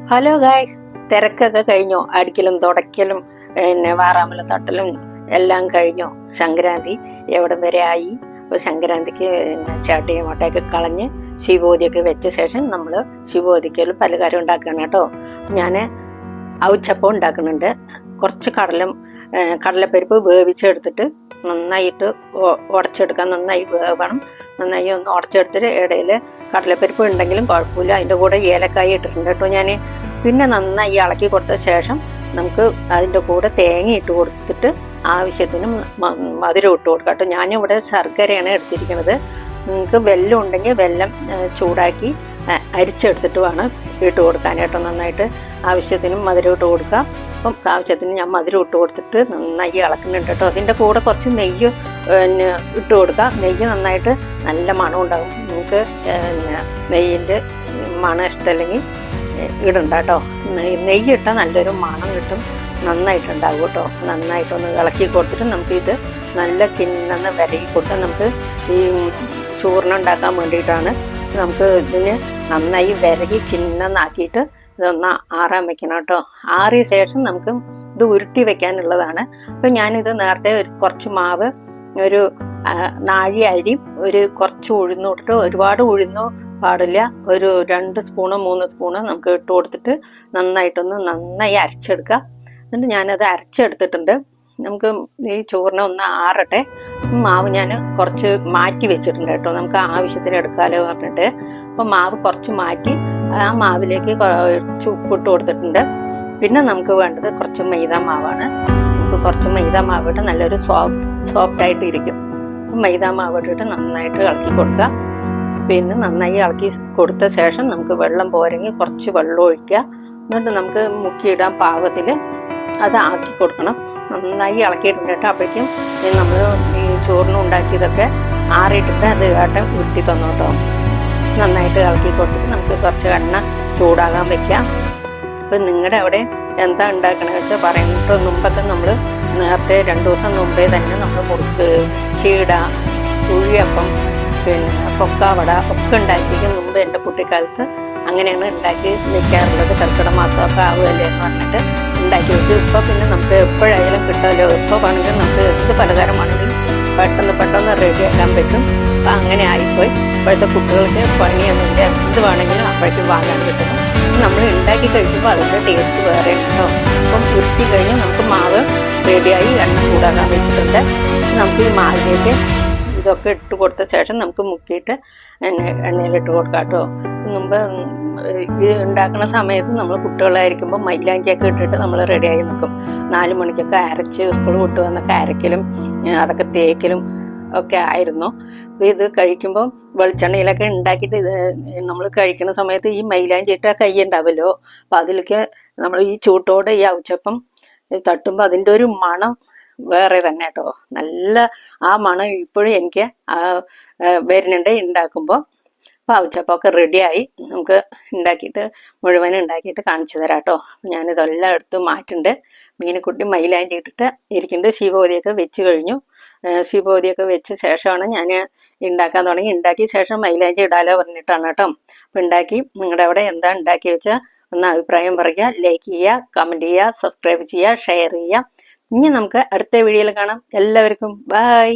Hello guys, തിരക്കൊക്കെ കഴിഞ്ഞോ? അടിക്കലും തുടയ്ക്കലും പിന്നെ വാറാമല തട്ടലും എല്ലാം കഴിഞ്ഞോ? സംക്രാന്തി എവിടം വരെ ആയി? അപ്പോൾ സംക്രാന്തിക്ക് ചാട്ടിയും മുട്ടയൊക്കെ കളഞ്ഞ് ശിവോതിയൊക്കെ വെച്ച ശേഷം നമ്മൾ ശിവോതിക്കൽ പലകാരം ഉണ്ടാക്കണം കേട്ടോ. ഞാൻ അവിച്ചപ്പം ഉണ്ടാക്കുന്നുണ്ട്. കുറച്ച് കടലപ്പരിപ്പ് വേവിച്ചെടുത്തിട്ട് നന്നായിട്ട് ഉടച്ചെടുക്കാൻ, നന്നായി വേവണം. നന്നായി ഒന്ന് ഉടച്ചെടുത്തിട്ട് ഇടയിൽ കടലപ്പരിപ്പ് ഉണ്ടെങ്കിലും കുഴപ്പമില്ല, അതിൻ്റെ കൂടെ ഏലക്കായ ഇട്ടിട്ടുണ്ട് കേട്ടോ ഞാൻ. പിന്നെ നന്നായി ഇളക്കി കൊടുത്ത ശേഷം നമുക്ക് അതിൻ്റെ കൂടെ തേങ്ങ ഇട്ട് കൊടുത്തിട്ട് ആവശ്യത്തിന് മധുരം ഇട്ട് കൊടുക്കാം കേട്ടോ. ഞാനിവിടെ ശർക്കരയാണ് എടുത്തിരിക്കുന്നത്. നിങ്ങൾക്ക് വെല്ലം ഉണ്ടെങ്കിൽ വെല്ലം ചൂടാക്കി അരിച്ചെടുത്തിട്ട് വേണം ഇട്ട് കൊടുക്കാൻ കേട്ടോ. നന്നായിട്ട് ആവശ്യത്തിന് മധുരം ഇട്ട് കൊടുക്കുക. അപ്പം ആവശ്യത്തിന് ഞാൻ മധുരം ഇട്ട് കൊടുത്തിട്ട് നന്നായി ഇളക്കുന്നുണ്ട് കേട്ടോ. അതിൻ്റെ കൂടെ കുറച്ച് നെയ്യ് ഇട്ട് കൊടുക്കുക. നെയ്യ് നന്നായിട്ട് നല്ല മണം ഉണ്ടാകും. നിങ്ങൾക്ക് നെയ്യിൻ്റെ മണം ഇഷ്ടമല്ലെങ്കിൽ ഇടണ്ട കേട്ടോ. നെയ്യ് ഇട്ടാൽ നല്ലൊരു മണം കിട്ടും, നന്നായിട്ടുണ്ടാകും കേട്ടോ. നന്നായിട്ടൊന്ന് ഇളക്കി കൊടുത്തിട്ട് നമുക്കിത് നല്ല കിണ്ണെന്ന് വിരകി കൊടുത്താൽ നമുക്ക് ഈ ചൂർണ്ണം ഉണ്ടാക്കാൻ വേണ്ടിയിട്ടാണ്. നമുക്ക് ഇതിന് നന്നായി വിരകി കിണ്ണെന്നാക്കിയിട്ട് ഇതൊന്ന് ആറാൻ വെക്കണം കേട്ടോ. ആറിയ ശേഷം നമുക്ക് ഇത് ഉരുട്ടി വെക്കാനുള്ളതാണ്. അപ്പം ഞാനിത് നേരത്തെ കുറച്ച് മാവ്, ഒരു നാഴി അരിയും കുറച്ച് ഉഴുന്നും ഇട്ടിട്ട്, ഒരുപാട് ഉഴുന്നോ പാടില്ല, ഒരു 2 സ്പൂണോ 3 സ്പൂണോ നമുക്ക് ഇട്ട് കൊടുത്തിട്ട് നന്നായി അരച്ചെടുക്കുക. എന്നിട്ട് ഞാനത് അരച്ചെടുത്തിട്ടുണ്ട്. നമുക്ക് ഈ ചോറിനെ ഒന്ന് ആറട്ടെ. മാവ് ഞാൻ കുറച്ച് മാറ്റി വെച്ചിട്ടുണ്ട് കേട്ടോ, നമുക്ക് ആവശ്യത്തിന് എടുക്കാമല്ലോ പറഞ്ഞിട്ട്. അപ്പം മാവ് കുറച്ച് മാറ്റി ആ മാവിലേക്ക് കുറച്ച് ഉപ്പിട്ട് കൊടുത്തിട്ടുണ്ട്. പിന്നെ നമുക്ക് വേണ്ടത് കുറച്ച് മൈദ മാവാണ്. നമുക്ക് കുറച്ച് മൈദ മാവിട്ട് നല്ലൊരു സോഫ്റ്റായിട്ട് ഇരിക്കും. മൈദ മാവ് ഇട്ടിട്ട് നന്നായിട്ട് ഇളക്കി കൊടുക്കുക. പിന്നെ നന്നായി ഇളക്കി കൊടുത്ത ശേഷം നമുക്ക് വെള്ളം പോരെങ്കിൽ കുറച്ച് വെള്ളം ഒഴിക്കുക. എന്നിട്ട് നമുക്ക് മുക്കിയിടാൻ പാകത്തിൽ അത് ആക്കി കൊടുക്കണം. നന്നായി ഇളക്കിയിട്ടുണ്ട് കേട്ടോ. അപ്പോഴേക്കും നമ്മൾ ഈ ചോറിന് ഉണ്ടാക്കിയതൊക്കെ ആറിയിട്ടിട്ട് അത് ഏട്ടൻ ഉരുട്ടി തന്നു കേട്ടോ. നന്നായിട്ട് ഇളക്കി കൊടുത്തിട്ട് നമുക്ക് കുറച്ച് എണ്ണ ചൂടാകാൻ വെക്കാം. അപ്പം നിങ്ങളുടെ അവിടെ എന്താ ഉണ്ടാക്കണമെന്ന് വെച്ചാൽ പറയുന്നത്. മുമ്പൊക്കെ നമ്മൾ നേരത്തെ 2 ദിവസം മുമ്പേ തന്നെ നമ്മൾ മുറുക്ക്, ചീട, കുഴിയപ്പം, പിന്നെ പൊക്കാവട ഒക്കെ ഉണ്ടാക്കിയിരിക്കും മുമ്പ്. എൻ്റെ കുട്ടിക്കാലത്ത് അങ്ങനെയാണ് ഉണ്ടാക്കി വെക്കാറുള്ളത്. കർക്കിടക മാസമൊക്കെ ആവുമല്ലേ എന്ന് പറഞ്ഞിട്ട് ഉണ്ടാക്കി വെക്കും. ഇപ്പോൾ പിന്നെ നമുക്ക് എപ്പോഴായാലും കിട്ടുമല്ലോ. എപ്പോൾ വേണമെങ്കിലും നമുക്ക് എന്ത് പലഹാരമാണെങ്കിലും പെട്ടെന്ന് റെഡിയാക്കാൻ പറ്റും. അപ്പം അങ്ങനെ ആയിപ്പോയി. ഇപ്പോഴത്തെ കുട്ടികൾക്ക് പണിയൊന്നുമില്ല, എന്ത് വേണമെങ്കിലും അപ്പോഴേക്കും വാങ്ങാൻ കിട്ടുന്നു. നമ്മൾ ഉണ്ടാക്കി കഴിക്കുമ്പോൾ അതിൻ്റെ ടേസ്റ്റ് വേറെ കേട്ടോ. അപ്പം ഉരുട്ടി കഴിഞ്ഞ് നമുക്ക് മാവ് റെഡിയായി എണ്ണ ചൂടാക്കാൻ വെച്ചിട്ടുണ്ട്. നമുക്ക് ഈ മാവിലേക്ക് ഇതൊക്കെ ഇട്ട് കൊടുത്ത ശേഷം നമുക്ക് മുക്കിയിട്ട് എണ്ണയിലിട്ട് കൊടുക്കാം കേട്ടോ. മുമ്പ് ഇത് ഉണ്ടാക്കുന്ന സമയത്ത് നമ്മൾ കുട്ടികളായിരിക്കുമ്പോൾ മൈലാഞ്ചിയൊക്കെ ഇട്ടിട്ട് നമ്മൾ റെഡിയായി നിൽക്കും. 4 മണിക്കൊക്കെ അരച്ച് സ്കൂൾ വിട്ട് വന്നൊക്കെ അരക്കലും അതൊക്കെ തേക്കലും ഒക്കെ ആയിരുന്നു. അപ്പോൾ ഇത് കഴിക്കുമ്പോൾ വെളിച്ചെണ്ണയിലൊക്കെ ഉണ്ടാക്കിയിട്ട് ഇത് നമ്മൾ കഴിക്കുന്ന സമയത്ത് ഈ മൈലാഞ്ചി ഇട്ട കൈ ഉണ്ടാവുമല്ലോ. അപ്പോൾ അതിലേക്ക് നമ്മൾ ഈ ചൂട്ടോടെ ഈ അവിച്ചപ്പം തട്ടുമ്പോൾ അതിൻ്റെ ഒരു മണം വേറെ തന്നെ കേട്ടോ. നല്ല ആ മണം ഇപ്പോഴും എനിക്ക് വരുന്നുണ്ട് ഉണ്ടാക്കുമ്പോൾ. അപ്പോൾ അവിച്ചപ്പമൊക്കെ റെഡിയായി. നമുക്ക് മുഴുവനും ഉണ്ടാക്കിയിട്ട് കാണിച്ചു തരാം കേട്ടോ. ഞാനിതെല്ലാം എടുത്ത് മാറ്റുന്നുണ്ട്. മീനക്കുട്ടി മൈലാഞ്ചി ഇട്ടിട്ട് ഇരിക്കുന്നുണ്ട്. ശിവോതിയൊക്കെ വെച്ച് കഴിഞ്ഞു. ശിവോതിയൊക്കെ വെച്ച ശേഷമാണ് ഞാൻ ഉണ്ടാക്കാൻ തുടങ്ങി. ഉണ്ടാക്കിയ ശേഷം മൈലാഞ്ചി ഇടാലോ പറഞ്ഞിട്ടാണ് കേട്ടോ. അപ്പം ഉണ്ടാക്കി. നിങ്ങളുടെ അവിടെ എന്താ ഉണ്ടാക്കി വെച്ചാൽ ഒന്ന് അഭിപ്രായം പറയുക, ലൈക്ക് ചെയ്യുക, കമൻറ്റ് ചെയ്യുക, സബ്സ്ക്രൈബ് ചെയ്യുക, ഷെയർ ചെയ്യുക. ഇനി നമുക്ക് അടുത്ത വീഡിയോയിൽ കാണാം. എല്ലാവർക്കും ബൈ.